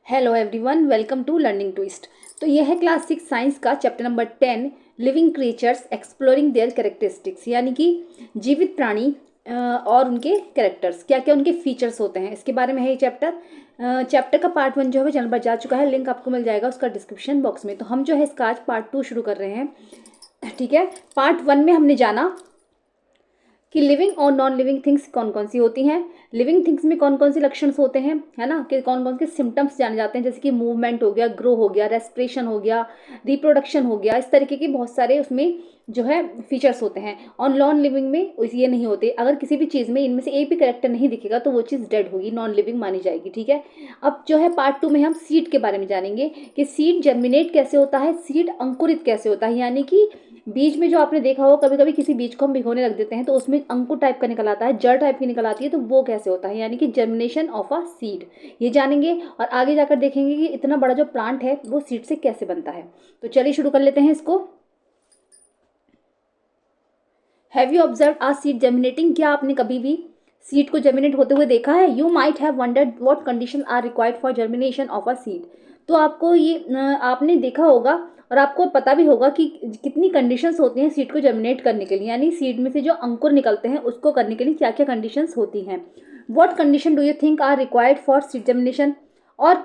Hello everyone, welcome to learning twist. तो यह है क्लास 6 साइंस का chapter number 10 living creatures exploring their characteristics, यानी कि जीवित प्राणी और उनके कैरेक्टर्स, क्या क्या उनके फीचर्स होते हैं, इसके बारे में है ये चैप्टर का पार्ट 1 जो है चैनल पर जा चुका है। लिंक आपको मिल जाएगा उसका डिस्क्रिप्शन बॉक्स में। तो हम जो है इसका आज पार्ट 2 शुरू कर रहे हैं। ठीक है, पार्ट 1 में हमने जाना कि लिविंग और नॉन लिविंग थिंग्स कौन कौन सी होती हैं, लिविंग थिंग्स में कौन कौन से लक्षण होते हैं, है ना, कि कौन कौन से सिम्टम्स जाने जाते हैं, जैसे कि मूवमेंट हो गया, ग्रो हो गया, रेस्पिरेशन हो गया, रिप्रोडक्शन हो गया, इस तरीके के बहुत सारे उसमें जो है फीचर्स होते हैं। और नॉन लिविंग में ये नहीं होते। अगर किसी भी चीज़ में इनमें से एक भी करेक्टर नहीं दिखेगा तो वो चीज़ डेड होगी, नॉन लिविंग मानी जाएगी। ठीक है, अब जो है पार्ट 2 में हम सीड के बारे में जानेंगे कि सीड जर्मिनेट कैसे होता है, सीड अंकुरित कैसे होता है, यानी कि बीज में जो आपने देखा हो, कभी कभी किसी बीज को हम भिगोने रख देते हैं तो उसमें अंकुर टाइप का निकल आता है, जड़ टाइप की निकल आती है, तो वो कैसे होता है, यानी कि जर्मिनेशन ऑफ अ सीड, ये जानेंगे। और आगे जाकर देखेंगे कि इतना बड़ा जो प्लांट है वो सीड से कैसे बनता है। तो चलिए शुरू कर लेते हैं इसको। Have you observe a seed germinating, क्या आपने कभी भी सीड को जर्मिनेट होते हुए देखा है? You might have wondered what condition are required for germination of a seed. तो आपको ये आपने देखा होगा और आपको पता भी होगा कि कितनी कंडीशंस होती हैं सीड को जर्मिनेट करने के लिए, यानी सीड में से जो अंकुर निकलते हैं उसको करने के लिए क्या क्या कंडीशंस होती हैं। What condition do you think are required for seed germination? और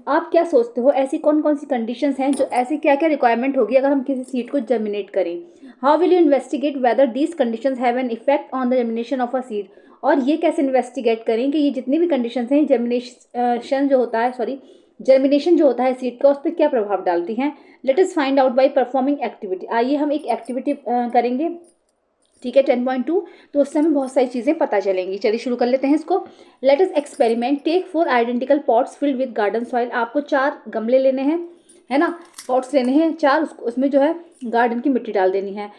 आप क्या सोचते हो ऐसी कौन कौन सी कंडीशंस हैं, जो ऐसी क्या क्या रिक्वायरमेंट होगी अगर हम किसी सीड को जर्मिनेट करें? How will you investigate whether these conditions have an effect on the germination of a seed? और ये कैसे इन्वेस्टिगेट करें कि ये जितनी भी कंडीशंस हैं जर्मिनेशन जो होता है, सॉरी, जर्मिनेशन जो होता है सीड का, उस पर क्या प्रभाव डालती हैं? Let us find out by performing activity. आइए हम एक एक्टिविटी करेंगे। ठीक है, 10.2। तो उससे हमें बहुत सारी चीज़ें पता चलेंगी। चलिए शुरू कर लेते हैं इसको। Let us experiment, take 4 identical pots filled with garden soil. आपको 4 गमले लेने हैं, है ना, पॉट्स लेने हैं 4, उसमें जो है गार्डन की मिट्टी डाल देनी है।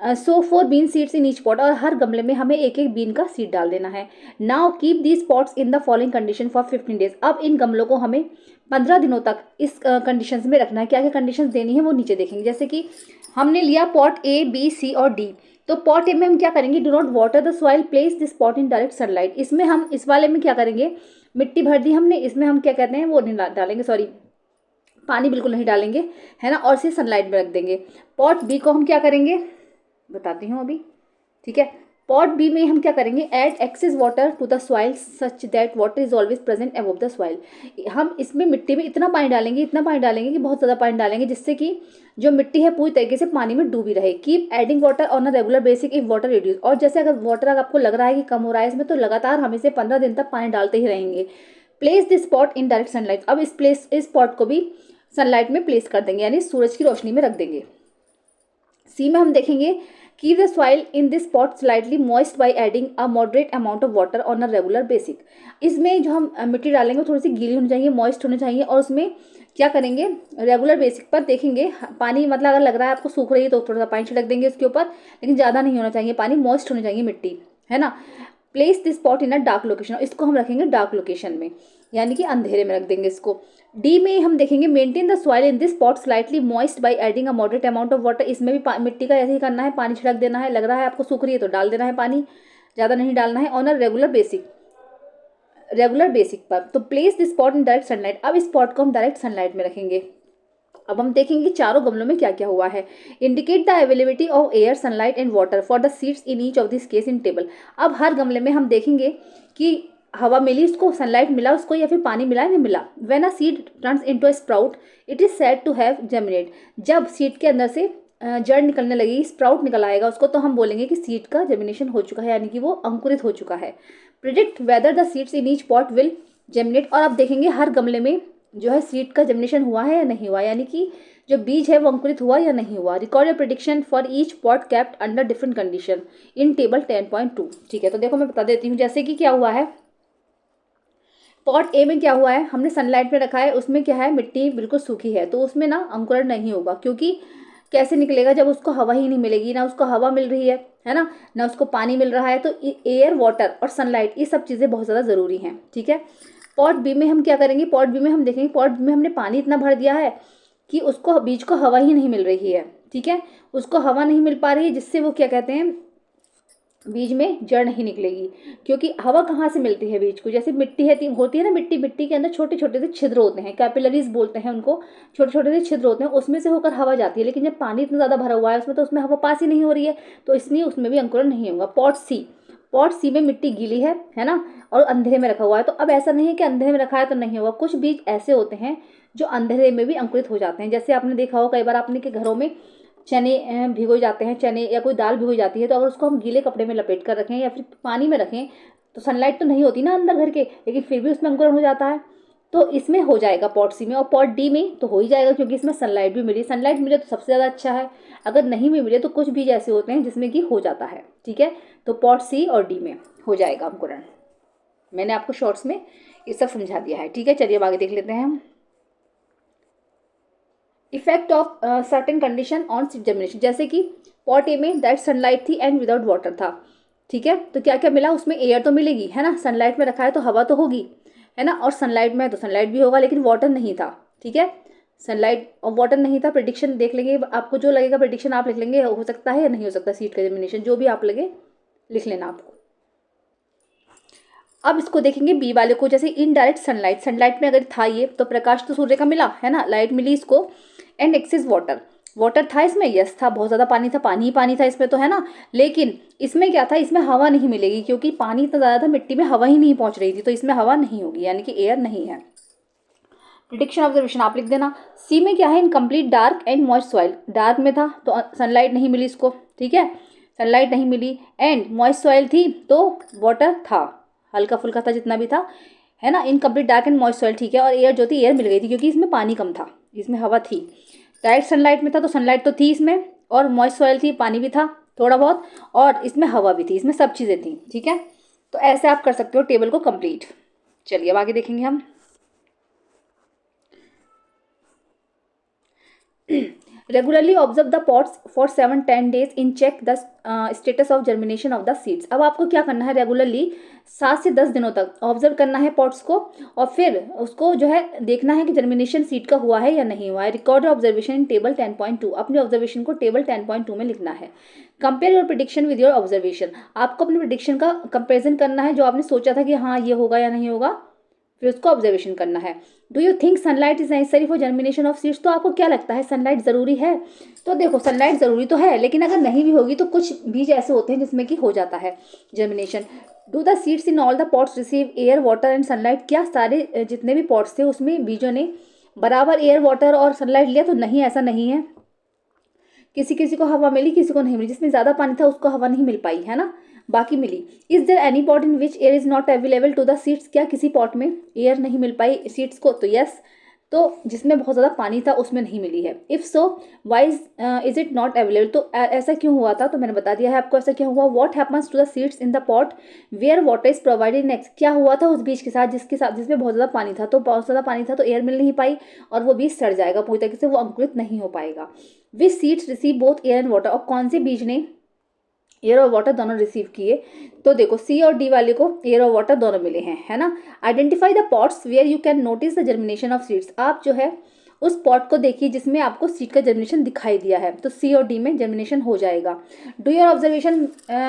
So 4 bean seeds in each pot, और हर गमले में हमें एक एक बीन का सीड डाल देना है। Now keep these pots in the following condition for 15 days. अब इन गमलों को हमें 15 दिनों तक इस कंडीशंस में रखना है। क्या क्या कंडीशंस देनी है वो नीचे देखेंगे। जैसे कि हमने लिया पॉट ए, बी, सी और डी। तो पॉट ए में हम क्या करेंगे? Do not water the soil, place this pot in direct sunlight. इसमें हम इस वाले में क्या करेंगे? मिट्टी भर दी हमने, इसमें हम क्या कहते हैं वो नहीं डालेंगे, सॉरी, पानी बिल्कुल नहीं डालेंगे, है ना, और इसे सनलाइट में रख देंगे। पॉट बी को हम क्या करेंगे बताती हूँ अभी। ठीक है, पॉट बी में हम क्या करेंगे? Add excess water to the soil such that water is always present above the soil. हम इसमें मिट्टी में इतना पानी डालेंगे, इतना पानी डालेंगे कि बहुत ज़्यादा पानी डालेंगे, जिससे कि जो मिट्टी है पूरी तरीके से पानी में डूबी रहे। Keep adding water on a regular basic if water reduce. और जैसे अगर वाटर आपको लग रहा है कि कम हो रहा है इसमें, तो लगातार हम इसे 15 दिन तक पानी डालते ही रहेंगे। Place this pot in direct sunlight. अब इस पॉट को भी सनलाइट में प्लेस कर देंगे, यानी सूरज की रोशनी में रख देंगे। सी में हम देखेंगे, keep the soil in this pot slightly moist by adding a moderate amount of water on a regular basic. इसमें जो हम मिट्टी डालेंगे थोड़ी सी गीली होनी चाहिए, मॉइस्ट होनी चाहिए, और उसमें क्या करेंगे? रेगुलर बेसिक पर देखेंगे पानी, मतलब अगर लग रहा है आपको सूख रही है तो थोड़ा सा पानी छिड़क देंगे उसके ऊपर, लेकिन ज़्यादा नहीं होना चाहिए पानी, मॉइस्ट होनी चाहिए मिट्टी, है ना। Place this pot in a dark location, इसको हम रखेंगे डार्क लोकेशन में, यानी कि अंधेरे में रख देंगे इसको। डी में हम देखेंगे, maintain the soil in this pot slightly moist by adding a moderate amount of water. इसमें भी मिट्टी का ऐसे ही करना है, पानी छिड़क देना है, लग रहा है आपको सूख रही है तो डाल देना है पानी, ज़्यादा नहीं डालना है। ऑन अ रेगुलर बेसिक पर। तो place this pot in direct sunlight. अब इस पॉट को हम डायरेक्ट सनलाइट में रखेंगे। अब हम देखेंगे चारों गमलों में क्या क्या हुआ है। Indicate the availability of air, sunlight and water for the seeds in each of this case in table. अब हर गमले में हम देखेंगे कि हवा मिली उसको, सनलाइट मिला उसको, या फिर पानी मिला या नहीं मिला। When a seed turns into a sprout it is said to have germinate. जब सीड के अंदर से जड़ निकलने लगेगी, स्प्राउट निकल आएगा उसको, तो हम बोलेंगे कि सीड का जर्मिनेशन हो चुका है, यानी कि वो अंकुरित हो चुका है। Predict whether the seeds in each pot will germinate. और अब देखेंगे हर गमले में जो है सीड का जर्मिनेशन हुआ है या नहीं हुआ, यानी कि जो बीज है वो अंकुरित हुआ या नहीं हुआ। Record your prediction for each pot kept under different condition in table 10.2। ठीक है, तो देखो मैं बता देती हूँ। जैसे कि क्या हुआ है, पॉट ए में क्या हुआ है, हमने सनलाइट में रखा है, उसमें क्या है, मिट्टी बिल्कुल सूखी है, तो उसमें ना अंकुरण नहीं होगा, क्योंकि कैसे निकलेगा जब उसको हवा ही नहीं मिलेगी, ना उसको हवा मिल रही है ना उसको पानी मिल रहा है। तो एयर, वाटर और सनलाइट, ये सब चीज़ें बहुत ज़्यादा ज़रूरी हैं। ठीक है, पॉट बी में हम क्या करेंगे? पॉट बी में हम देखेंगे, पॉट बी में हमने पानी इतना भर दिया है कि उसको, बीज को हवा ही नहीं मिल रही है। ठीक है, उसको हवा नहीं मिल पा रही है, जिससे वो क्या कहते हैं, बीज में जड़ नहीं निकलेगी, क्योंकि हवा कहाँ से मिलती है बीज को, जैसे मिट्टी है होती है ना, मिट्टी के अंदर छोटे छोटे से छिद्र होते हैं, कैपिलरीज बोलते हैं उनको, छोटे छोटे से छिद्र होते हैं, उसमें से होकर हवा जाती है। लेकिन जब पानी इतना ज़्यादा भरा हुआ है उसमें, तो उसमें हवा पास ही नहीं हो रही है, तो इसलिए उसमें भी अंकुरण नहीं होगा। पॉट सी में मिट्टी गीली है ना, और अंधेरे में रखा हुआ है। तो अब ऐसा नहीं है कि अंधेरे में रखा है तो नहीं होगा, कुछ बीज ऐसे होते हैं जो अंधेरे में भी अंकुरित हो जाते हैं। जैसे आपने देखा हो कई बार आपने के घरों में चने भिगोए जाते हैं, चने या कोई दाल भिगोई जाती है, तो अगर उसको हम गीले कपड़े में लपेट कर रखें या फिर पानी में रखें, तो सनलाइट तो नहीं होती ना अंदर घर के, लेकिन फिर भी उसमें अंकुरण हो जाता है। तो इसमें हो जाएगा पॉट सी में, और पॉट डी में तो हो ही जाएगा, क्योंकि इसमें सनलाइट भी मिली, सनलाइट मिले तो सबसे ज़्यादा अच्छा है। अगर नहीं भी मिले तो कुछ बीज ऐसे होते हैं जिसमें कि हो जाता है। ठीक है, तो पॉट सी और डी में हो जाएगा अंकुरण। मैंने आपको शॉर्ट्स में ये सब समझा दिया है। ठीक है, चलिए अब आगे देख लेते हैं हम। Effect of certain condition on seed germination, जैसे कि पॉट ए में दैट सनलाइट थी एंड विदाउट वाटर था। ठीक है, तो क्या क्या मिला उसमें, एयर तो मिलेगी है ना, सनलाइट में रखा है तो हवा तो होगी है ना, और सनलाइट में है तो सनलाइट भी होगा, लेकिन वाटर नहीं था। ठीक है, सनलाइट और वाटर नहीं था। प्रेडिक्शन देख लेंगे, आपको जो लगेगा प्रेडिक्शन आप लिख लेंगे, हो सकता है या नहीं हो सकता सीड का जर्मिनेशन, जो भी आप लगे लिख लेना आपको। अब इसको देखेंगे बी वाले को, जैसे इनडायरेक्ट सनलाइट, सनलाइट में अगर था ये तो प्रकाश तो सूर्य का मिला है ना, लाइट मिली इसको, एंड एक्सेस वाटर, वाटर था इसमें, यस था, बहुत ज़्यादा पानी था, पानी ही पानी था इसमें तो है ना। लेकिन इसमें क्या था, इसमें हवा नहीं मिलेगी, क्योंकि पानी इतना ज़्यादा था, मिट्टी में हवा ही नहीं पहुंच रही थी, तो इसमें हवा नहीं होगी, यानी कि एयर नहीं है। प्रिडिक्शन ऑब्जर्वेशन आप लिख देना। सी में क्या है, incomplete dark and moist soil, dark में था तो सनलाइट नहीं मिली इसको। ठीक है, सनलाइट नहीं मिली, एंड मॉइस्ट सॉइल थी तो वाटर था, हल्का फुल्का था जितना भी था है ना। Incomplete dark and moist soil, ठीक है, और एयर जो थी एयर मिल गई थी, क्योंकि इसमें पानी कम था, इसमें हवा थी। डायरेक्ट सनलाइट में था तो सनलाइट तो थी इसमें, और मॉइस्ट सॉइल थी, पानी भी था थोड़ा बहुत, और इसमें हवा भी थी, इसमें सब चीज़ें थी। ठीक है, तो ऐसे आप कर सकते हो टेबल को कंप्लीट। चलिए अब आगे देखेंगे हम। Regularly observe the pots for 7-10 days in check the status of germination of the seeds. अब आपको क्या करना है, रेगुलरली 7 से 10 दिनों तक ऑब्जर्व करना है पॉट्स को, और फिर उसको जो है देखना है कि जर्मिनेशन सीड का हुआ है या नहीं हुआ है। रिकॉर्ड ऑब्जर्वेशन इन टेबल 10.2, अपने ऑब्जर्वेशन को टेबल 10.2 में लिखना है। Compare your prediction with your observation, आपको अपने प्रिडिक्शन का कंपेरिजन करना है, जो आपने सोचा था कि हाँ ये होगा या नहीं होगा, फिर उसको ऑब्जर्वेशन करना है। Do you think sunlight is necessary for germination of seeds, तो आपको क्या लगता है सनलाइट ज़रूरी है? तो देखो सनलाइट ज़रूरी तो है, लेकिन अगर नहीं भी होगी तो कुछ बीज ऐसे होते हैं जिसमें कि हो जाता है germination. Do the seeds in all the pots receive air water and sunlight, क्या सारे जितने भी पॉट्स थे उसमें बीजों ने बराबर एयर वाटर और सनलाइट लिया? तो नहीं, ऐसा नहीं है, किसी किसी को हवा मिली, किसी को नहीं मिली, जिसमें ज़्यादा पानी था उसको हवा नहीं मिल पाई है ना, बाकी मिली। Is there any pot in which air is not available to the seeds, क्या किसी पॉट में एयर नहीं मिल पाई सीड्स को? तो यस, तो जिसमें बहुत ज़्यादा पानी था उसमें नहीं मिली है। If so why is it not available, तो ऐसा क्यों हुआ था? तो मैंने बता दिया है आपको ऐसा क्यों हुआ। What happens to the seeds in the pot where water is provided next, क्या हुआ था उस बीज के साथ जिसमें बहुत ज़्यादा पानी था, तो बहुत ज़्यादा पानी था तो एयर मिल नहीं पाई, और वो बीज सड़ जाएगा पूरी तरीके से, वो अंकुरित नहीं हो पाएगा। Which seeds receive both air and water, और कौन से बीज ने एयर और वाटर दोनों रिसीव किए? तो देखो सी और डी वाले को एयर और वाटर दोनों मिले हैं है ना। Identify the pots where you can notice the germination of seeds, आप जो है उस पॉट को देखिए जिसमें आपको सीड का जर्मिनेशन दिखाई दिया है, तो सी और डी में जर्मिनेशन हो जाएगा। Do your observation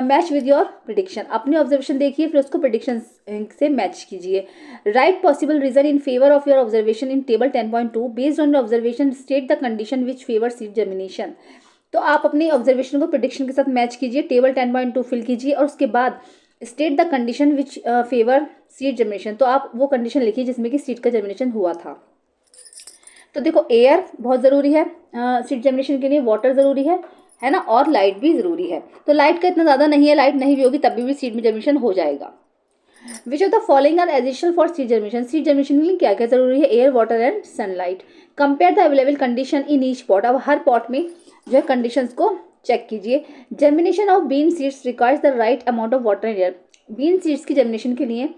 match with your prediction, अपनी ऑब्जर्वेशन देखिए फिर उसको प्रिडिक्शन से मैच कीजिए। Write possible reason in favour of your observation in table 10.2, based on your observation state the condition which favour seed germination. तो आप अपनी observation को प्रिडिक्शन के साथ मैच कीजिए, टेबल 10.2 फिल कीजिए, और उसके बाद state the condition which favour seed germination, तो आप वो कंडीशन लिखिए जिसमें कि सीड का जर्मिनेशन हुआ था। तो देखो एयर बहुत ज़रूरी है सीड जर्मिनेशन के लिए, वाटर ज़रूरी है ना, और लाइट भी ज़रूरी है। तो लाइट का इतना ज़्यादा नहीं है, लाइट नहीं भी होगी तभी भी सीड में जर्मिनेशन हो जाएगा। Which of the following are essential for seed germination, seed germination के लिए क्या क्या जरूरी है? Air, water and sunlight. Compare the available condition in each pot, अब हर पॉट में जो है कंडीशंस को चेक कीजिए। Germination of bean seeds requires the right amount of water and air, bean seeds की जर्मिनेशन के लिए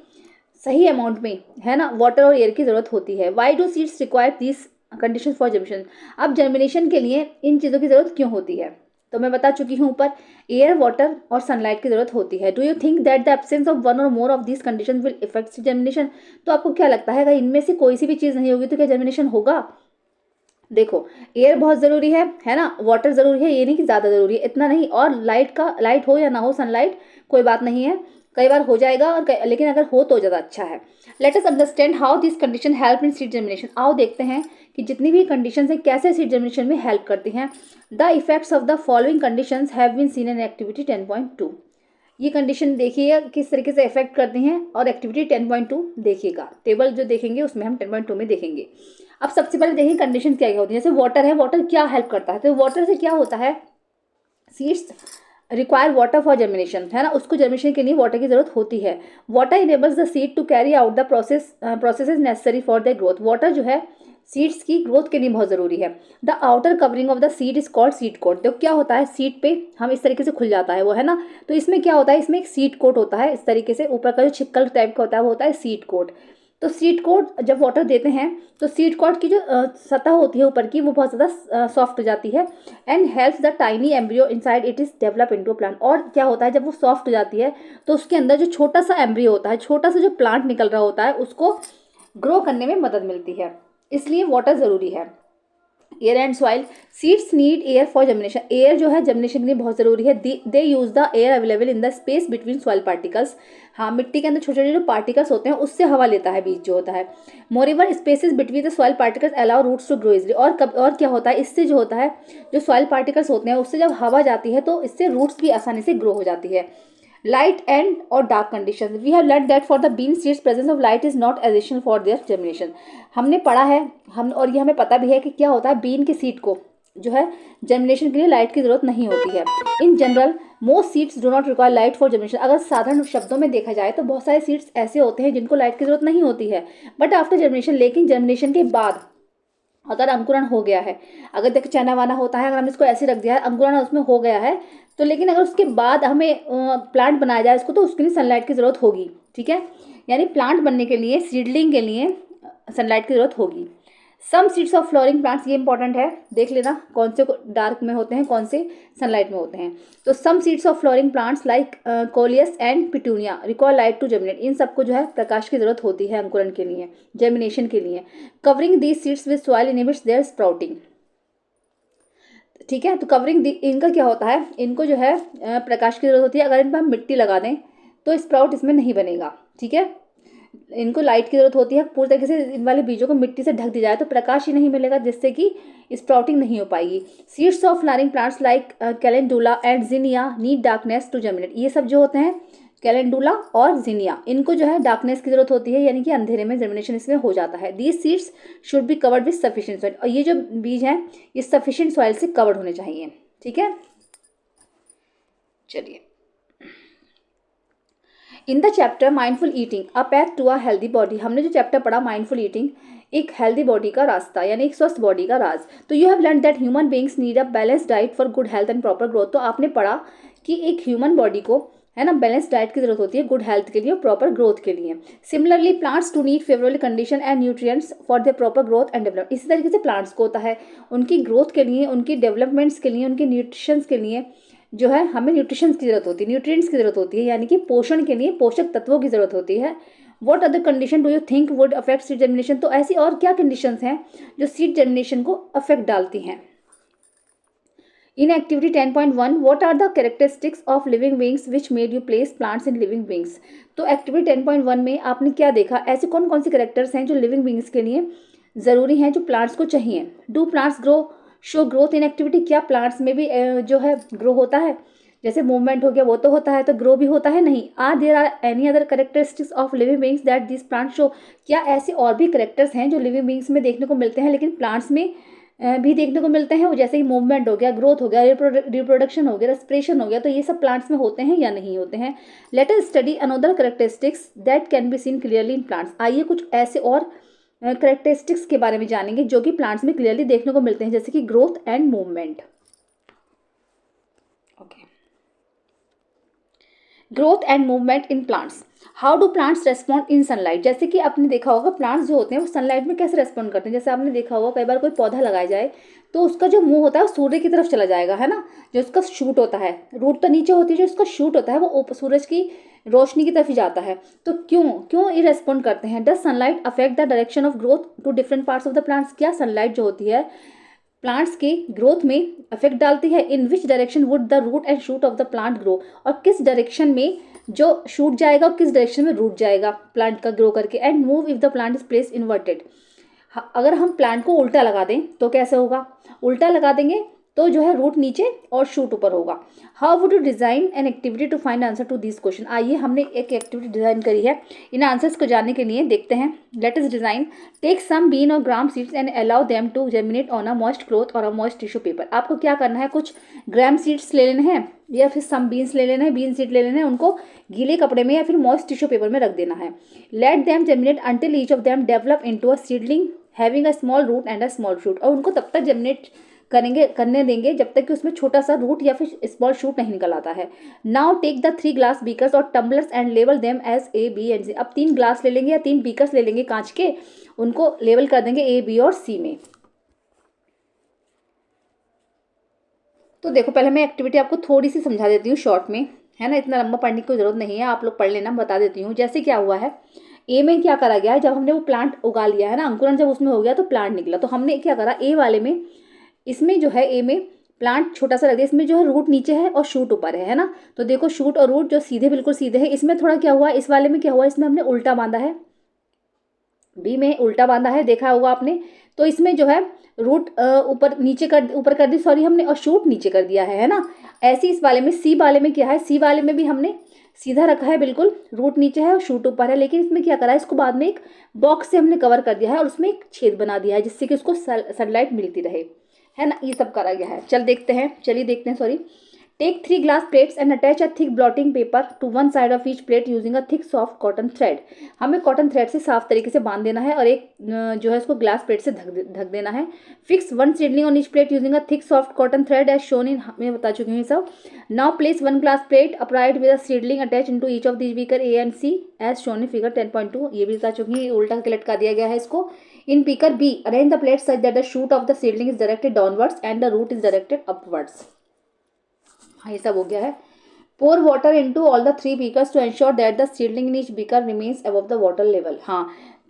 सही अमाउंट में है ना वाटर और एयर की जरूरत होती है। Why do seeds require this condition for germination, अब जर्मिनेशन के लिए इन चीज़ों की जरूरत क्यों होती है? तो मैं बता चुकी हूँ ऊपर, एयर, वाटर और सनलाइट की जरूरत होती है। Do you think that the absence of one or more of this condition will affect germination, तो आपको क्या लगता है अगर इनमें से कोई सी भी चीज़ नहीं होगी तो क्या जर्मिनेशन होगा? देखो, एयर बहुत ज़रूरी है ना, वाटर ज़रूरी है, ये नहीं कि ज़्यादा ज़रूरी है, इतना नहीं। और लाइट हो या ना हो सनलाइट, कोई बात नहीं है, कई बार हो जाएगा और लेकिन अगर हो तो ज़्यादा अच्छा है। Let us understand how this condition help in seed germination. आओ देखते हैं कि जितनी भी कंडीशन है कैसे सीड जर्मिनेशन में हेल्प करती हैं। The effects of the following conditions have been seen in activity 10.2। ये कंडीशन देखिए किस तरीके से इफेक्ट करती हैं, और एक्टिविटी 10.2 देखिएगा, टेबल जो देखेंगे उसमें हम 10.2 में देखेंगे। अब सबसे पहले देखिए कंडीशन क्या क्या होती है। जैसे वाटर है, वाटर क्या हेल्प करता है, तो वाटर से क्या होता है, seeds require water for germination, है ना, उसको जर्मिनेशन के लिए वाटर की जरूरत होती है। Water enables the seed to carry out the processes necessary for the growth. Water जो है सीड्स की ग्रोथ के लिए बहुत ज़रूरी है। The outer covering of the seed is called seed coat. तो क्या होता है, सीड पे हम इस तरीके से खुल जाता है वो, है ना, तो इसमें क्या होता है, इसमें एक सीड कोट होता है, इस तरीके से ऊपर का जो छिक्कल टाइप का होता है वो होता है सीड कोट। तो सीड कोट जब वाटर देते हैं तो सीड कोट की जो सतह होती है ऊपर की वो बहुत ज़्यादा सॉफ्ट हो जाती है, and helps the tiny embryo inside it is develop into plant. और क्या होता है, जब वो सॉफ्ट हो जाती है तो उसके अंदर जो छोटा सा एम्ब्रियो होता है, छोटा सा जो प्लांट निकल रहा होता है, उसको ग्रो करने में मदद मिलती है, इसलिए वाटर ज़रूरी है। Air and soil, seeds need air for germination. Air जो है जर्मिनेशन के लिए बहुत ज़रूरी है। They use the air available in the space between soil particles. हाँ, मिट्टी के अंदर छोटे छोटे जो पार्टिकल्स होते हैं उससे हवा लेता है बीज जो होता है। Moreover spaces between the soil particles allow roots to grow easily. और क्या होता है, इससे जो होता है, जो सॉइल पार्टिकल्स होते हैं उससे जब हवा जाती है तो इससे रूट्स भी आसानी से ग्रो हो जाती है। लाइट एंड और dark condition, we have learn that for the bean seeds presence of light is not essential for their germination. हमने पढ़ा है, हम और ये हमें पता भी है कि क्या होता है, बीन के सीड को जो है जर्मिनेशन के लिए लाइट की जरूरत नहीं होती है। In general most seeds do not require light for germination. अगर साधारण शब्दों में देखा जाए तो बहुत सारे सीड्स ऐसे होते हैं जिनको लाइट की जरूरत नहीं होती है, बट आफ्टर जर्मिनेशन, लेकिन जर्मिनेशन के बाद अगर अंकुरण हो गया है, अगर देखो चना वाना होता है, अगर हम इसको ऐसे रख दिया है, अंकुरण उसमें हो गया है, तो लेकिन अगर उसके बाद हमें प्लांट बनाया जाए इसको, तो उसके लिए सनलाइट की ज़रूरत होगी, ठीक है। यानी प्लांट बनने के लिए, सीडलिंग के लिए सनलाइट की ज़रूरत होगी। Some seeds of flowering plants, ये इंपॉर्टेंट है, देख लेना कौन से डार्क में होते हैं, कौन से सनलाइट में होते हैं। तो some seeds of flowering plants like coleus and petunia require light to germinate. इन सबको जो है प्रकाश की जरूरत होती है अंकुरण के लिए, जर्मिनेशन के लिए। Covering these seeds with soil inhibits their sprouting, ठीक है। तो कवरिंग इनका क्या होता है, इनको जो है प्रकाश की जरूरत होती है। अगर इन पर हम मिट्टी लगा दें तो स्प्राउट इसमें नहीं बनेगा, ठीक है। इनको लाइट की जरूरत होती है, पूरी तरीके से इन वाले बीजों को मिट्टी से ढक दिया जाए तो प्रकाश ही नहीं मिलेगा, जिससे कि स्प्राउटिंग नहीं हो पाएगी। Seeds of flowering plants like calendula and zinnia need darkness to germinate. ये सब जो होते हैं कैलेंडुला और जिनिया, इनको जो है डार्कनेस की जरूरत होती है, यानी कि अंधेरे में जर्मिनेशन इसमें हो जाता है। These seeds should be covered with sufficient soil. और ये जो बीज हैं ये सफिशिएंट सॉइल से कवर्ड होने चाहिए, ठीक है। चलिए, in the chapter mindful eating a path to a healthy body, हमने जो चैप्टर पढ़ा माइंडफुल ईटिंग, एक हेल्दी बॉडी का रास्ता, यानी एक स्वस्थ बॉडी का राज। तो you have learn that human beings need a balance diet for good health and proper growth. तो आपने पढ़ा कि एक ह्यूमन बॉडी को, है ना, बैलेंस डाइट की जरूरत होती है गुड हेल्थ के लिए और प्रॉपर ग्रोथ के लिए। Similarly plants too need favourable condition and nutrients for their proper growth and development. इसी तरीके से प्लांट्स को होता है, उनकी ग्रोथ के लिए, उनकी डेवलपमेंट्स के लिए, उनके न्यूट्रिशंस के लिए जो है हमें न्यूट्रिशंस की जरूरत होती है, न्यूट्रिएंट्स की जरूरत होती है, यानी कि पोषण के लिए पोषक तत्वों की जरूरत होती है। What other condition do you think would affect seed germination. तो ऐसी और क्या कंडीशंस हैं जो सीड जर्मिनेशन को अफेक्ट डालती हैं। In activity 10.1 what are the characteristics of living beings which made you place plants in living beings. तो एक्टिविटी 10.1 में आपने क्या देखा, ऐसे कौन कौन से कैरेक्टर्स हैं जो लिविंग बींग्स के लिए ज़रूरी हैं, जो प्लांट्स को चाहिए। Do plants grow show growth in activity, क्या प्लांट्स में भी जो है ग्रो होता है, जैसे मूवमेंट हो गया वो तो होता है, तो ग्रो भी होता है, नहीं। Are there are any other characteristics of living beings that this plant show, क्या ऐसे और भी करेक्टर्स हैं जो लिविंग बींग्स में देखने को मिलते हैं लेकिन प्लांट्स में भी देखने को मिलते हैं, वो जैसे कि मूवमेंट हो गया, ग्रोथ हो गया, रिप्रोडक्शन हो गया, रेस्पिरेशन हो गया, तो ये सब प्लांट्स में होते हैं या नहीं होते हैं। Let us study another characteristics that can be seen clearly in plants. आइए कुछ ऐसे और कैरेक्टरिस्टिक्स के बारे में जानेंगे जो कि प्लांट्स में क्लियरली देखने को मिलते हैं, जैसे कि growth and movement. Okay, growth and movement in plants. How do plants respond in sunlight. जैसे कि आपने देखा होगा प्लांट्स जो होते हैं वो सनलाइट में कैसे रेस्पॉन्ड करते हैं। जैसे आपने देखा होगा कई बार कोई पौधा लगाया जाए तो उसका जो मुंह होता है वो सूर्य की तरफ चला जाएगा, है ना, जो उसका शूट होता है, रूट तो नीचे होती है, जो उसका शूट होता है वो सूरज की रोशनी की तरफ ही जाता है। तो क्यों क्यों ये रेस्पॉन्ड करते हैं। Does sunlight affect the direction of growth to different parts of the plants. क्या सनलाइट जो होती है प्लांट्स के ग्रोथ में इफेक्ट डालती है। In which direction would the root and shoot of the plant grow, और किस डायरेक्शन में जो शूट जाएगा और किस डायरेक्शन में रूट जाएगा प्लांट का ग्रो करके। And move if the plant is place inverted, अगर हम प्लांट को उल्टा लगा दें तो कैसे होगा, उल्टा लगा देंगे तो जो है रूट नीचे और शूट ऊपर होगा। How would you design an activity to find answer to this question. आइए हमने एक एक्टिविटी डिजाइन करी है इन आंसर्स को जानने के लिए, देखते हैं। Let us design, take some bean or gram seeds and allow them to germinate on a moist cloth or a moist tissue paper. आपको क्या करना है, कुछ ग्राम सीड्स ले लेने हैं या फिर सम बीन्स ले लेना है, बीन सीड ले लेना है, उनको गीले कपड़े में या फिर मॉइस्ट टिश्यू पेपर में रख देना है। Let them germinate until each of them develop into a seedling having a small root and a small shoot, और उनको तब तक जर्मिनेट करने देंगे जब तक कि उसमें छोटा सा रूट या फिर स्मॉल शूट नहीं निकल आता है। Now take the 3 glass beakers or tumblers and label them as A B and C. अब 3 ग्लास ले लेंगे या 3 बीकर्स ले लेंगे कांच के, उनको लेबल कर देंगे ए, बी और सी में। तो देखो पहले मैं एक्टिविटी आपको थोड़ी सी समझा देती हूँ शॉर्ट में, है ना, इतना लंबा पढ़ने की कोई जरूरत नहीं है, आप लोग पढ़ लेना, बता देती हूँ। जैसे क्या हुआ है, ए में क्या करा गया है, जब हमने वो प्लांट उगा लिया है ना, अंकुरन जब उसमें हो गया तो प्लांट निकला, तो हमने क्या करा ए वाले में, इसमें जो है ए में प्लांट छोटा सा लग दिया, इसमें जो है रूट नीचे है और शूट ऊपर है ना। तो देखो शूट और रूट जो सीधे बिल्कुल सीधे है, इसमें थोड़ा क्या हुआ, इस वाले में क्या हुआ, इसमें हमने उल्टा बांधा है, बी में उल्टा बांधा है, देखा होगा आपने। तो इसमें जो है रूट ऊपर कर दी सॉरी हमने, और शूट नीचे कर दिया है ना। ऐसे इस वाले में, सी वाले में क्या है, सी वाले में भी हमने सीधा रखा है बिल्कुल, रूट नीचे है और शूट ऊपर है, लेकिन इसमें क्या करा है, इसको बाद में एक बॉक्स से हमने कवर कर दिया है और उसमें एक छेद बना दिया है जिससे कि उसको सनलाइट मिलती रहे, है ना, ये सब करा गया है। चलिए देखते हैं sorry. Take 3 glass plates and attach a thick blotting paper to one side of each plate using a thick soft cotton thread. हमें कॉटन थ्रेड से साफ तरीके से बांध देना है और एक जो है इसको ग्लास प्लेट से ढक देना है। Fix one seedling on each plate using a thick soft cotton thread as shown in, मैं बता चुकी हूँ सब। Now place 1 glass plate upright with a seedling attached into each of this beaker A and C as shown in figure 10.2। ये भी बता चुकी हूँ, उल्टा करके लटका दिया गया है इसको। In beaker B, arrange the plates such that the shoot of the seedling is directed downwards and the root is directed upwards. हाँ ये सब हो गया है। Pour water into all the 3 beakers to ensure that the seedling in each beaker remains above the water level. हाँ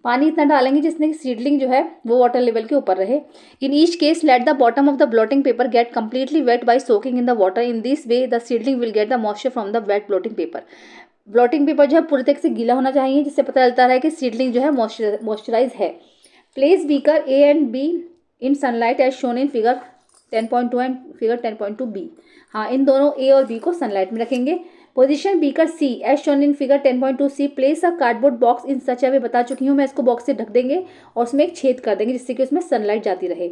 पानी इतना डालेंगे जिसने सीडलिंग जो है वो वाटर लेवल के ऊपर रहे। In each case let the bottom of the blotting paper get completely wet by soaking in the water. In this way the seedling will get the moisture from the wet blotting paper. Blotting paper जो है पूरी तरीके से गीला होना चाहिए जिससे पता चलता है कि सीडलिंग जो है मॉइस्चराइज है। Place beaker A and B in sunlight as shown in figure 10.2 and figure 10.2 B. हाँ इन दोनों ए और बी को सनलाइट में रखेंगे। Position beaker C as shown in figure 10.2 C. Place a cardboard box in such a, बता चुकी हूँ मैं, इसको बॉक्स से ढक देंगे और उसमें एक छेद कर देंगे जिससे कि उसमें सनलाइट जाती रहे।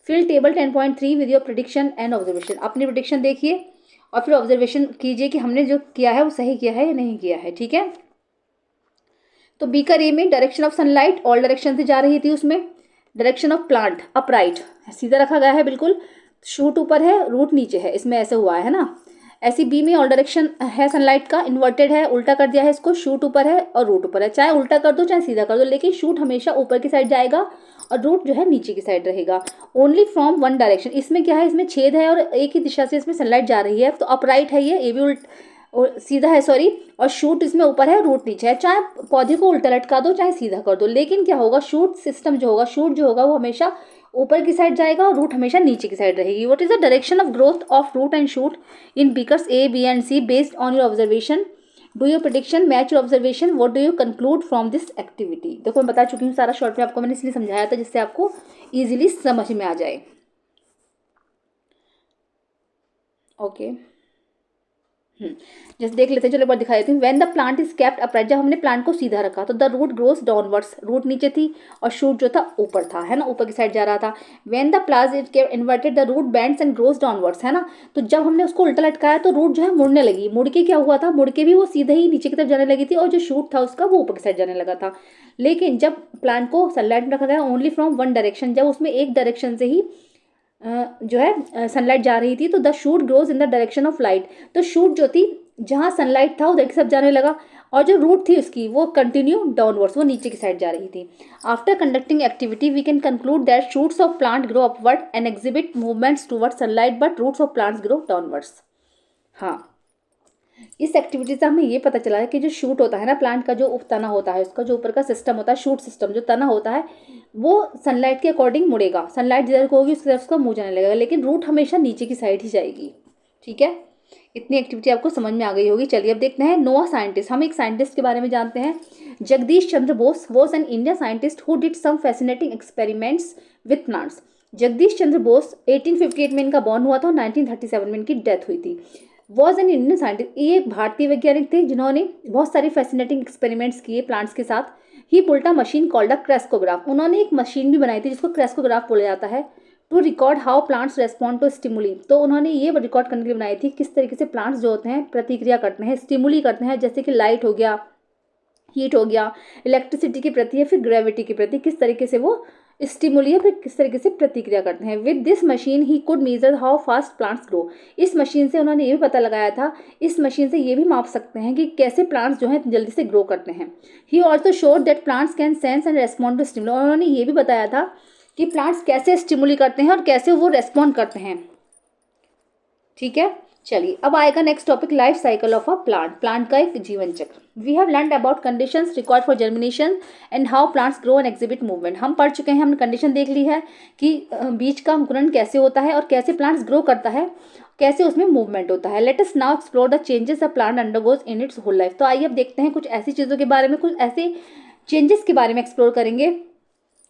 Fill table 10.3 with your prediction and observation. अपनी प्रेडिक्शन देखिए और फिर ऑब्जर्वेशन कीजिए कि हमने जो किया है वो सही किया है या नहीं किया है, ठीक है। तो बीकर ए में direction of sunlight all direction से जा रही थी, उसमें डायरेक्शन ऑफ प्लांट अपराइट सीधा रखा गया है बिल्कुल, शूट ऊपर है रूट नीचे है, इसमें ऐसे हुआ है ना। ऐसी बी में ऑल डायरेक्शन है सनलाइट का, इन्वर्टेड है, उल्टा कर दिया है इसको, शूट ऊपर है और रूट ऊपर है। चाहे उल्टा कर दो चाहे सीधा कर दो, लेकिन शूट हमेशा ऊपर की साइड जाएगा और रूट जो है नीचे की साइड रहेगा। ओनली फ्रॉम वन डायरेक्शन, इसमें क्या है, इसमें छेद है और एक ही दिशा से इसमें सनलाइट जा रही है, तो अपराइट है ये भी और सीधा है सॉरी, और शूट इसमें ऊपर है रूट नीचे है। चाहे पौधे को उल्टा लटका दो चाहे सीधा कर दो, लेकिन क्या होगा, शूट सिस्टम जो होगा, शूट जो होगा वो हमेशा ऊपर की साइड जाएगा और रूट हमेशा नीचे की साइड रहेगी। What is the direction of growth of root and shoot in beakers A B and C based on your observation. Do your prediction match your observation, what do you conclude from this activity. देखो मैं बता चुकी हूँ सारा short में आपको मैंने इसलिए समझाया था जिससे आपको ईजिली समझ में आ जाए। ओके जैसे देख लेते हैं, चलो एक बार दिखा देती हूँ। When the plant is kept upright, जब हमने प्लांट को सीधा रखा तो the root grows downwards, root नीचे थी और शूट जो था ऊपर था, है ना, ऊपर की साइड जा रहा था। When the plant is kept inverted the root bends and grows downwards, है ना। तो जब हमने उसको उल्टा लटकाया तो रूट जो है मुड़ने लगी, मुड़ के क्या हुआ था, मुड़ के भी वो सीधे ही नीचे की तरफ जाने लगी थी और जो शूट था उसका वो ऊपर की साइड जाने लगा था। लेकिन जब प्लांट को सनलाइट में रखा गया ओनली फ्रॉम वन डायरेक्शन, जब उसमें एक डायरेक्शन से ही जो है सनलाइट जा रही थी, तो the shoot grows in the direction of light. तो शूट जो थी जहाँ सनलाइट था उधर की सब जाने लगा और जो रूट थी उसकी वो कंटिन्यू डाउनवर्ड्स, वो नीचे की साइड जा रही थी। After conducting activity we can conclude that shoots of plant grow upward and exhibit movements towards sunlight but roots of plants grow downwards. हाँ इस एक्टिविटी से हमें ये पता चला है कि जो शूट होता है ना प्लांट का, जो तना होता है उसका जो ऊपर का सिस्टम होता है, शूट सिस्टम जो तना होता है वो सनलाइट के अकॉर्डिंग मुड़ेगा, सनलाइट जिधर को होगी उसकी तरफ उसका मुंह जाने लगेगा, लेकिन रूट हमेशा नीचे की साइड ही जाएगी। ठीक है, इतनी एक्टिविटी आपको समझ में आ गई होगी। चलिए अब देखते हैं नोआ साइंटिस्ट। हम एक साइंटिस्ट के बारे में जानते हैं। Jagdish Chandra Bose was an Indian scientist who did some fascinating experiments with plants. Jagdish Chandra Bose 1858 में इनका बॉर्न हुआ था और 1937 में इनकी डेथ हुई थी। वॉज एन इंडियन साइंटिस्ट, ये एक भारतीय वैज्ञानिक थे जिन्होंने बहुत सारे फैसिनेटिंग एक्सपेरिमेंट्स किए प्लांट्स के साथ। He built a machine called a crescograph, उन्होंने एक मशीन भी बनाई थी जिसको क्रेस्कोग्राफ बोला जाता है, to record how plants respond to stimuli. तो उन्होंने ये रिकॉर्ड करने के लिए बनाई थी किस तरीके से प्लांट्स जो होते हैं प्रतिक्रिया करते हैं, स्टिमुली करते हैं, जैसे कि लाइट हो गया, हीट हो गया, इलेक्ट्रिसिटी के प्रति या फिर ग्रेविटी के प्रति किस तरीके से वो स्टिमुली या फिर किस तरीके से प्रतिक्रिया करते हैं। With this machine he could major how fast plants grow. इस मशीन से उन्होंने ये भी पता लगाया था, इस मशीन से ये भी माप सकते हैं कि कैसे प्लांट्स जो हैं जल्दी से ग्रो करते हैं। He also showed that plants can sense and respond to stimuli, उन्होंने ये भी बताया था कि प्लांट्स कैसे स्टिमुली करते हैं और कैसे वो रेस्पॉन्ड करते हैं। ठीक है, चलिए अब आएगा next topic, life cycle of a plant, plant का एक जीवन चक्र। We have learn about conditions required for germination and how plants grow and exhibit movement. हम पढ़ चुके हैं, हमने कंडीशन देख ली है कि बीज का अंकुरण कैसे होता है और कैसे प्लांट्स ग्रो करता है, कैसे उसमें मूवमेंट होता है। Let us now explore the changes a plant undergoes in its whole life. तो आइए अब देखते हैं कुछ ऐसी चीज़ों के बारे में, कुछ ऐसे चेंजेस के बारे में एक्सप्लोर करेंगे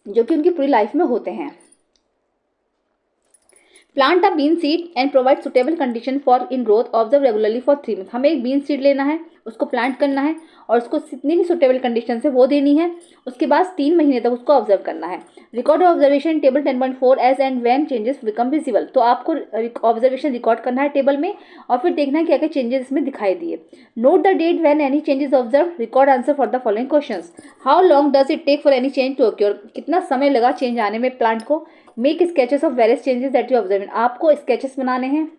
जो कि उनकी पूरी लाइफ में होते हैं। Plant a bean seed and provide suitable condition for in growth, observe regularly for 3 month. हमें एक बीन सीड लेना है, उसको प्लांट करना है और उसको जितनी भी सुटेबल कंडीशन है वो देनी है, उसके बाद 3 महीने तक उसको ऑब्जर्व करना है। Record observation table 10.4 as and when changes become visible. तो आपको ऑब्जर्वेशन रिकॉर्ड करना है टेबल में और फिर देखना है क्या क्या चेंजेस इसमें दिखाई दिए। Note the date when any changes observe, record answer for the following questions. How long does it take for any change to occur, कितना समय लगा चेंज आने में प्लांट को। Make sketches of various changes that you observe, आपको sketches बनाने हैं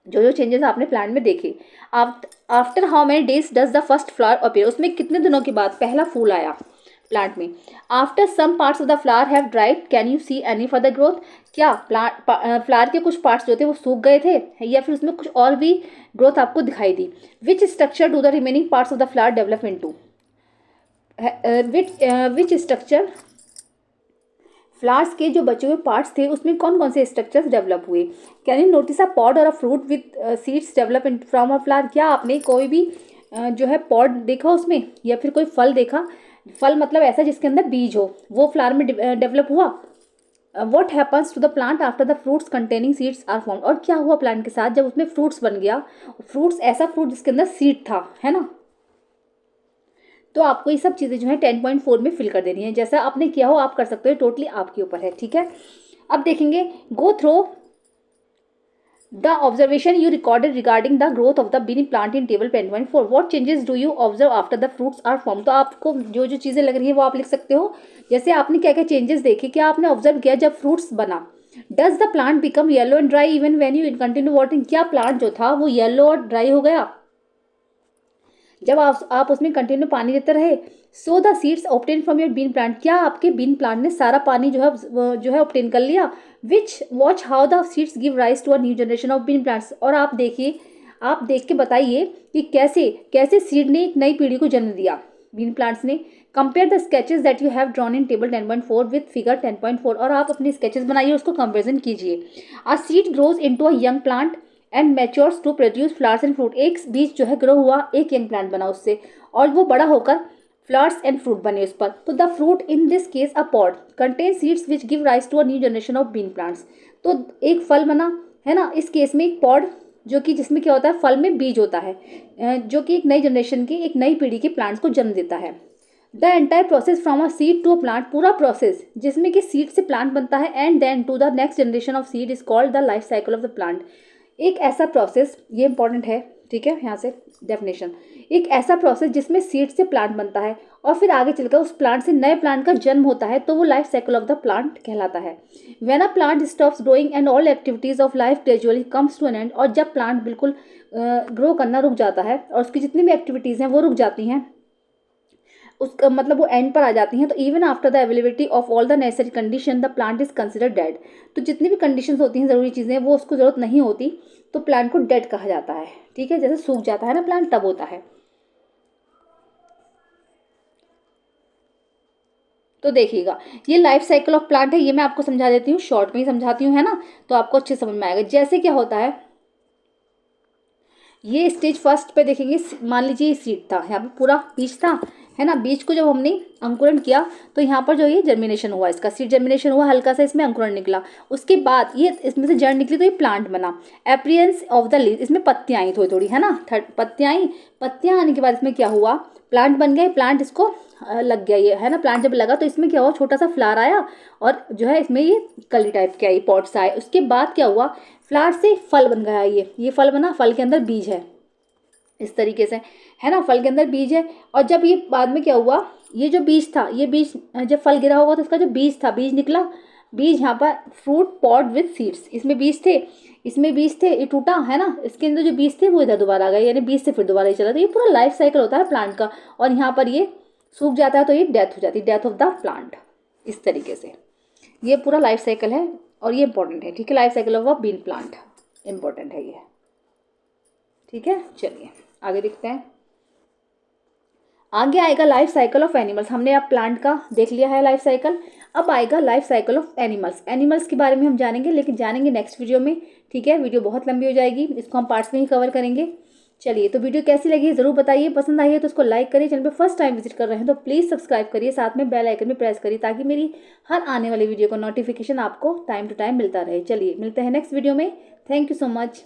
जो जो चेंजेस आपने प्लांट में देखे। After how many days does the first flower appear, उसमें कितने दिनों के बाद पहला फूल आया प्लांट में। After some parts of the flower have dried can you see any further growth, क्या फ्लावर के कुछ पार्ट्स जो थे वो सूख गए थे या फिर उसमें कुछ और भी ग्रोथ आपको दिखाई दी। Which structure do the remaining parts of the flower develop into, which structure, flowers के जो बचे हुए पार्ट्स थे उसमें कौन कौन से स्ट्रक्चर्स डेवलप हुए। Can you notice a pod or a fruit with seeds develop in from a flower, क्या आपने कोई भी जो है पॉड देखा उसमें या फिर कोई फल देखा, फल मतलब ऐसा जिसके अंदर बीज हो, वो फ्लावर में डेवलप हुआ। What happens to the plant after the fruits containing seeds are formed, और क्या हुआ प्लांट के साथ जब उसमें फ्रूट्स बन गया, फ्रूट्स ऐसा फ्रूट जिसके अंदर सीड था, है ना। तो आपको ये सब चीज़ें जो है 10.4 में फिल कर देनी है, जैसा आपने किया हो आप कर सकते हो, टोटली आपके ऊपर है। ठीक है, अब देखेंगे go through the observation you recorded regarding the growth of the bean plant in table 10.4। What changes do you observe after the fruits are form. तो आपको जो जो चीज़ें लग रही है वो आप लिख सकते हो, जैसे आपने क्या क्या चेंजेस देखे, क्या आपने ऑब्जर्व किया जब फ्रूट्स बना। Does the plant become yellow and dry even when you continue watering, क्या प्लांट जो था वो येलो और ड्राई हो गया जब आप उसमें कंटिन्यू पानी देते रहे। So the seeds obtain from your bean plant, क्या आपके बीन प्लांट ने सारा पानी जो है ऑब्टेन कर लिया। Which watch how the seeds give rise to a new generation of bean plants, और आप देखिए, आप देख के बताइए कि कैसे कैसे सीड ने एक नई पीढ़ी को जन्म दिया बीन प्लांट्स ने। Compare the sketches that you have drawn in table 10.4 with figure 10.4, और आप अपने स्केचेस बनाइए उसको कंपेरिजन कीजिए। A seed grows into a young plant and matures to produce flowers and fruit, एक बीज जो है ग्रो हुआ, एक यंग प्लांट बना उससे और वो बड़ा होकर फ्लावर्स एंड फ्रूट बने उस पर। तो the fruit in this case a pod contain seeds which give rise to a new generation of bean plants. तो एक फल बना है ना, इस केस में एक पॉड जो कि जिसमें क्या होता है, फल में बीज होता है जो कि एक नई जनरेशन की, एक नई पीढ़ी के प्लांट्स को जन्म देता है। The entire process from a seed to a plant, पूरा प्रोसेस जिसमें कि सीड से प्लांट बनता है and then to the next generation of seed is called the life cycle of the plant. एक ऐसा प्रोसेस, ये इंपॉर्टेंट है, ठीक है, यहाँ से डेफिनेशन, एक ऐसा प्रोसेस जिसमें सीड से प्लांट बनता है और फिर आगे चलकर उस प्लांट से नए प्लांट का जन्म होता है, तो वो life cycle of the plant कहलाता है। When a plant stops growing and all activities of life gradually comes to an end, और जब प्लांट बिल्कुल ग्रो करना रुक जाता है और उसकी जितनी भी एक्टिविटीज़ हैं वो रुक जाती हैं, उसका मतलब वो एंड पर आ जाती हैं, तो even after the availability of all the necessary condition the plant is considered dead. तो जितनी भी कंडीशंस होती हैं, ज़रूरी चीज़ें, वो उसको ज़रूरत नहीं होती तो प्लांट को डेड कहा जाता है। ठीक है, जैसे सूख जाता है ना प्लांट, तब होता है। तो देखिएगा, ये लाइफ साइकिल ऑफ प्लांट है, ये मैं आपको समझा देती हूँ, शॉर्ट में ही समझाती हूँ, है ना, तो आपको अच्छे समझ में आएगा। जैसे क्या होता है, ये स्टेज फर्स्ट पे देखेंगे, मान लीजिए सीड था, यहाँ पे पूरा बीज था, है ना, बीज को जब हमने अंकुरण किया तो यहाँ पर जो ये जर्मिनेशन हुआ, इसका सीड जर्मिनेशन हुआ, हल्का सा इसमें अंकुरण निकला, उसके बाद ये इसमें से जड़ निकली तो ये प्लांट बना। एपीयरेंस ऑफ द लीव, इसमें पत्तियाँ आई थोड़ी थोड़ी, है ना, पत्तियाँ आई, पत्तियाँ आने के बाद इसमें क्या हुआ, प्लांट बन गया, प्लांट इसको लग गया ये, है ना, प्लांट जब लगा तो इसमें क्या हुआ, छोटा सा फ्लावर आया और जो है इसमें ये कली टाइप के आई, पॉट्स आए। उसके बाद क्या हुआ, फ्लावर से फल बन गया, ये फल बना, फल के अंदर बीज है इस तरीके से, है ना, फल के अंदर बीज है। और जब ये बाद में क्या हुआ, ये जो बीज था, ये बीज जब फल गिरा होगा तो इसका जो बीज था, बीज निकला, बीज यहाँ पर फ्रूट पॉट विथ सीड्स, इसमें बीज थे, इसमें बीज थे, ये टूटा, है ना, इसके अंदर जो बीज थे वो इधर दोबारा आ गए, यानी बीज से फिर दोबारा ही चला। तो ये पूरा लाइफ साइकिल होता है प्लांट का। और यहाँ पर ये सूख जाता है तो ये डेथ हो जाती है, डेथ ऑफ द प्लांट, इस तरीके से ये पूरा लाइफ साइकिल है। और ये इंपॉर्टेंट है, ठीक है, life cycle of a bean plant important है ये, ठीक है। चलिए आगे देखते हैं, आगे आएगा लाइफ साइकिल ऑफ एनिमल्स। हमने अब प्लांट का देख लिया है लाइफ साइकिल, अब आएगा life cycle of animals. Animals के बारे में हम जानेंगे, लेकिन जानेंगे नेक्स्ट वीडियो में, ठीक है, वीडियो बहुत लंबी हो जाएगी, इसको हम पार्ट्स में ही कवर करेंगे। चलिए, तो वीडियो कैसी लगी ज़रूर बताइए, पसंद आई है तो उसको लाइक करिए, चैनल पे फर्स्ट टाइम विजिट कर रहे हैं तो प्लीज़ सब्सक्राइब करिए, साथ में बेल आइकन भी प्रेस करिए ताकि मेरी हर आने वाली वीडियो का नोटिफिकेशन आपको टाइम टू टाइम मिलता रहे। चलिए मिलते हैं नेक्स्ट वीडियो में, थैंक यू सो मच।